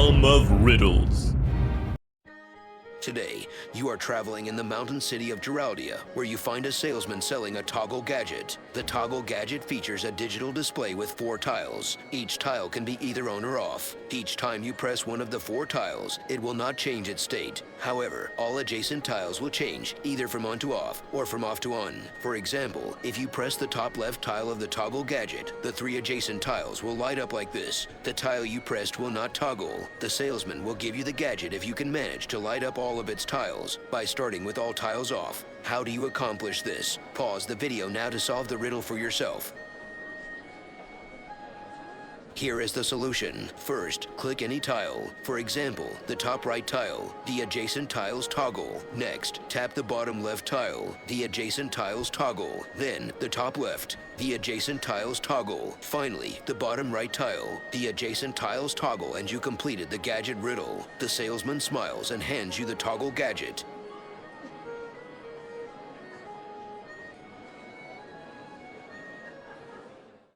realm of riddles. Today, you are traveling in the mountain city of Geraldia, where you find a salesman selling a toggle gadget. The toggle gadget features a digital display with 4 tiles. Each tile can be either on or off. Each time you press one of the 4 tiles, it will not change its state. However, all adjacent tiles will change, either from on to off or from off to on. For example, if you press the top left tile of the toggle gadget, the 3 adjacent tiles will light up like this. The tile you pressed will not toggle. The salesman will give you the gadget if you can manage to light up all of its tiles by starting with all tiles off. How do you accomplish this? Pause the video now to solve the riddle for yourself. Here is the solution. First, click any tile. For example, the top right tile. The adjacent tiles toggle. Next, tap the bottom left tile. The adjacent tiles toggle. Then, the top left. The adjacent tiles toggle. Finally, the bottom right tile. The adjacent tiles toggle, and you completed the gadget riddle. The salesman smiles and hands you the toggle gadget.